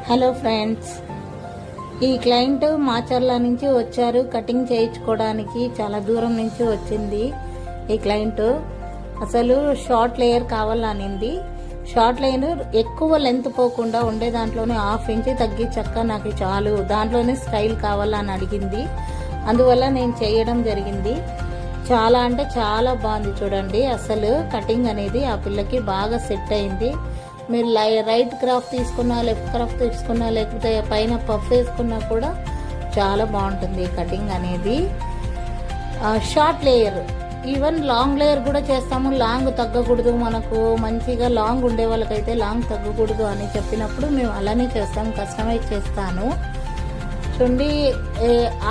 Hello friends, ఈ client Macherla నుంచి వచ్చారు కటింగ్ చేయించుకోవడానికి. చాలా దూరం నుంచి వచ్చింది ఈ క్లయింట్. అసలు షార్ట్ లేయర్ కావాలనింది. షార్ట్ లేయర్ ఎక్కువ లెంత్ పోకుండా ఉండే దాంట్లోనే 1/2 ఇంచ్ తగ్గించక్క నాకు చాలు, దాంట్లోనే స్టైల్ కావాలని అడిగింది. అందువల్ల నేను చేయడం జరిగింది. చాలా అంటే చాలా బాగుంది చూడండి. అసలు కటింగ్ అనేది ఆ పిల్లకి బాగా సెట్ అయింది. మీరు రైట్ క్రాఫ్ట్ తీసుకున్నా, లెఫ్ట్ క్రాఫ్ట్ తీసుకున్నా, లేకపోతే పైన పఫ్ వేసుకున్నా కూడా చాలా బాగుంటుంది కటింగ్ అనేది. Short layer, even long layer కూడా చేస్తాము. లాంగ్ తగ్గకూడదు, మనకు మంచిగా లాంగ్ ఉండే వాళ్ళకైతే లాంగ్ తగ్గకూడదు అని చెప్పినప్పుడు మేము అలానే చేస్తాము, కస్టమైజ్ చేస్తాను. చూడండి,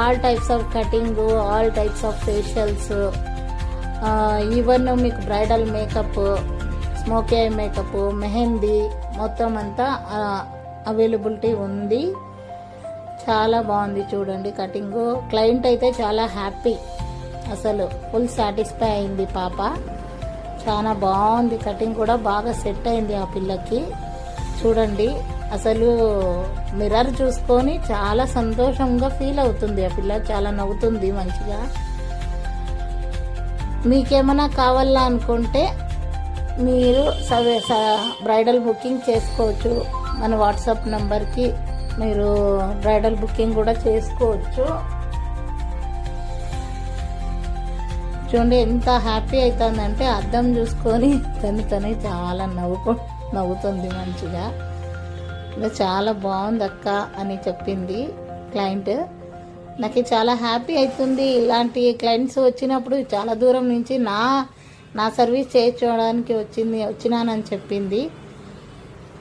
all types of cutting, all types of facials, even మీకు bridal makeup, smoky eye makeup, mehndi మొత్తం అంతా అవైలబిలిటీ ఉంది. చాలా బాగుంది చూడండి కటింగ్. క్లయింట్ అయితే చాలా హ్యాపీ, అసలు ఫుల్ సాటిస్ఫై అయింది పాప. చాలా బాగుంది కటింగ్ కూడా బాగా సెట్ అయింది ఆ పిల్లకి. చూడండి, అసలు మిర్రర్ చూసుకొని చాలా సంతోషంగా ఫీల్ అవుతుంది ఆ పిల్ల, చాలా నవ్వుతుంది మంచిగా. మీకేమైనా కావాలా అనుకుంటే మీరు బ్రైడల్ బుకింగ్ చేసుకోవచ్చు. మన వాట్సాప్ నంబర్కి మీరు బ్రైడల్ బుకింగ్ కూడా చేసుకోవచ్చు. చూడండి ఎంత హ్యాపీ అవుతుందంటే అద్దం చూసుకొని తనే చాలా నవ్వుతుంది మంచిగా. చాలా బాగుంది అక్క అని చెప్పింది క్లయింట్. నాకు చాలా హ్యాపీ అవుతుంది. ఇలాంటి క్లయింట్స్ వచ్చినప్పుడు చాలా దూరం నుంచి నా సర్వీస్ చేయించుకోవడానికి వచ్చినానని చెప్పింది.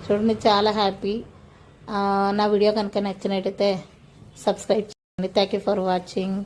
చూడండి, చాలా హ్యాపీ. నా వీడియో కనుక నచ్చినట్టయితే సబ్స్క్రైబ్ చేయండి. Thank you for watching.